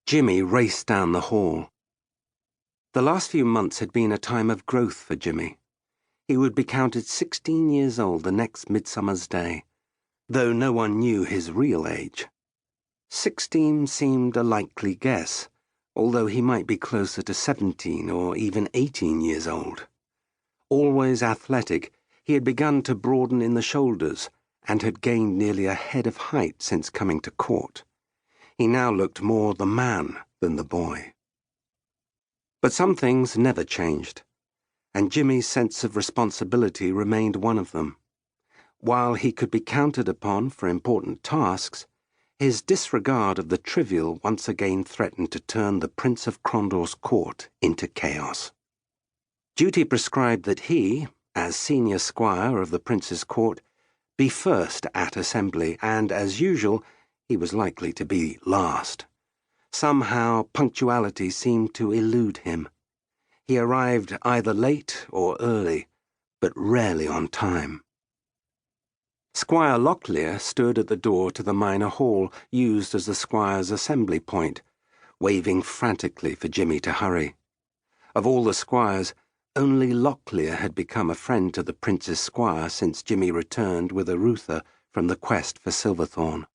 Jimmy raced down the hall. The last few months had been a time of growth for Jimmy. He would be counted 16 years old the next Midsummer's Day, though no one knew his real age. 16 seemed a likely guess, although he might be closer to 17 or even 18 years old. Always athletic, he had begun to broaden in the shoulders and had gained nearly a head of height since coming to court. He now looked more the man than the boy. But some things never changed, and Jimmy's sense of responsibility remained one of them. While he could be counted upon for important tasks, his disregard of the trivial once again threatened to turn the Prince of Crondor's court into chaos. Duty prescribed that he, as senior squire of the Prince's court, be first at assembly, and, as usual, he was likely to be last. Somehow punctuality seemed to elude him. He arrived either late or early, but rarely on time. Squire Locklear stood at the door to the minor hall used as the squire's assembly point, waving frantically for Jimmy to hurry. Of all the squires, only Locklear had become a friend to the Prince's squire since Jimmy returned with Arutha from the quest for Silverthorn.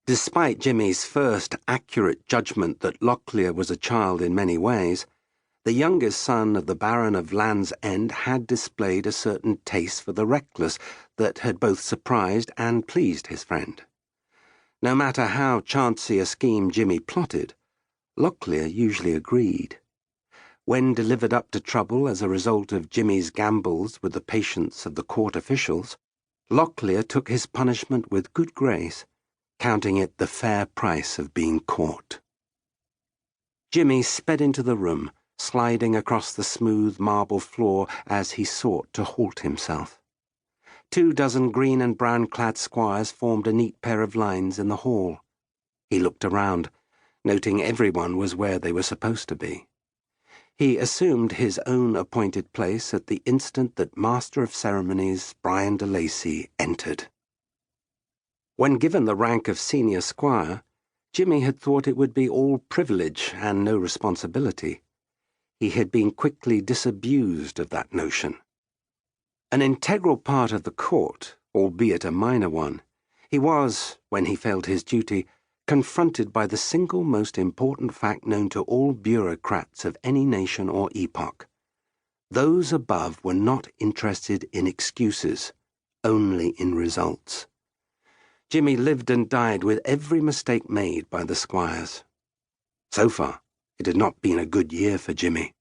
Despite Jimmy's first accurate judgment that Locklear was a child in many ways, the youngest son of the Baron of Land's End had displayed a certain taste for the reckless that had both surprised and pleased his friend. No matter how chancy a scheme Jimmy plotted, Locklear usually agreed. When delivered up to trouble as a result of Jimmy's gambols with the patience of the court officials, Locklear took his punishment with good grace, counting it the fair price of being caught. Jimmy sped into the room, sliding across the smooth marble floor as he sought to halt himself. 24 green and brown-clad squires formed a neat pair of lines in the hall. He looked around, noting everyone was where they were supposed to be. He assumed his own appointed place at the instant that Master of Ceremonies Brian de Lacy entered. When given the rank of senior squire, Jimmy had thought it would be all privilege and no responsibility. He had been quickly disabused of that notion. An integral part of the court, albeit a minor one, he was, when he failed his duty, confronted by the single most important fact known to all bureaucrats of any nation or epoch. Those above were not interested in excuses, only in results. Jimmy lived and died with every mistake made by the squires. So far, it had not been a good year for Jimmy.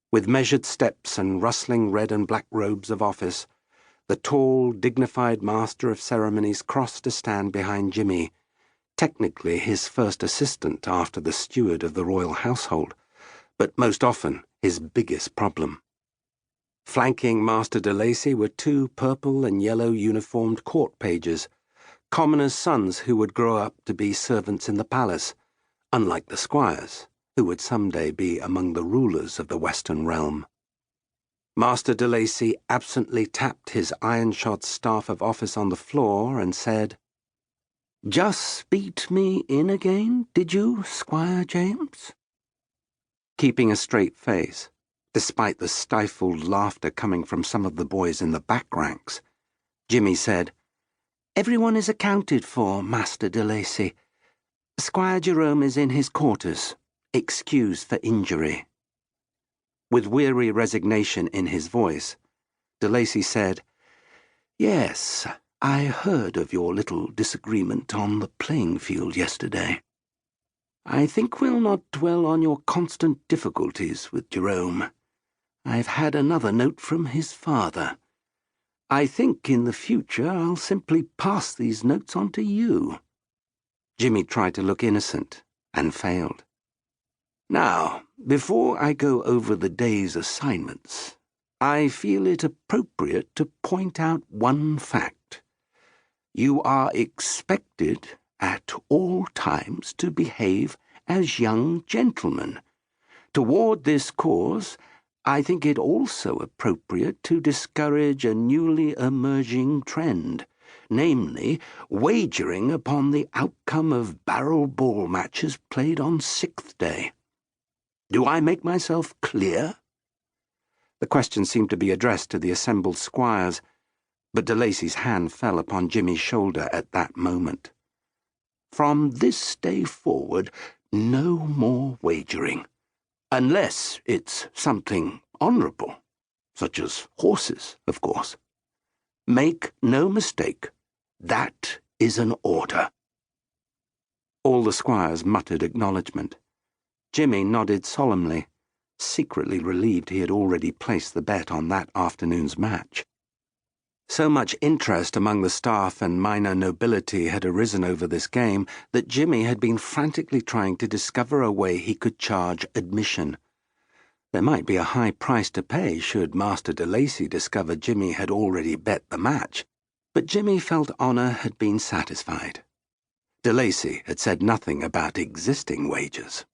With measured steps and rustling red and black robes of office, the tall, dignified Master of Ceremonies crossed to stand behind Jimmy, technically his first assistant after the steward of the royal household, but most often his biggest problem. Flanking Master de Lacy were 2 purple and yellow uniformed court pages, commoners' sons who would grow up to be servants in the palace, unlike the squires, who would someday be among the rulers of the Western realm. Master de Lacy absently tapped his iron-shod staff of office on the floor and said, "Just beat me in again, did you, Squire James?" Keeping a straight face, despite the stifled laughter coming from some of the boys in the back ranks, Jimmy said, "Everyone is accounted for, Master de Lacy. Squire Jerome is in his quarters, excused for injury." With weary resignation in his voice, de Lacy said, "Yes, I heard of your little disagreement on the playing field yesterday. I think we'll not dwell on your constant difficulties with Jerome. I've had another note from his father. I think in the future I'll simply pass these notes on to you." Jimmy tried to look innocent and failed. "Now, before I go over the day's assignments, I feel it appropriate to point out one fact. You are expected at all times to behave as young gentlemen. Toward this cause, I think it also appropriate to discourage a newly emerging trend, namely, wagering upon the outcome of barrel ball matches played on 6th day. Do I make myself clear?" The question seemed to be addressed to the assembled squires, but De Lacy's hand fell upon Jimmy's shoulder at that moment. "From this day forward, no more wagering, unless it's something honourable, such as horses, of course. Make no mistake, that is an order." All the squires muttered acknowledgment. Jimmy nodded solemnly, secretly relieved he had already placed the bet on that afternoon's match. So much interest among the staff and minor nobility had arisen over this game that Jimmy had been frantically trying to discover a way he could charge admission. There might be a high price to pay should Master De Lacy discover Jimmy had already bet the match, but Jimmy felt honour had been satisfied. De Lacy had said nothing about existing wagers.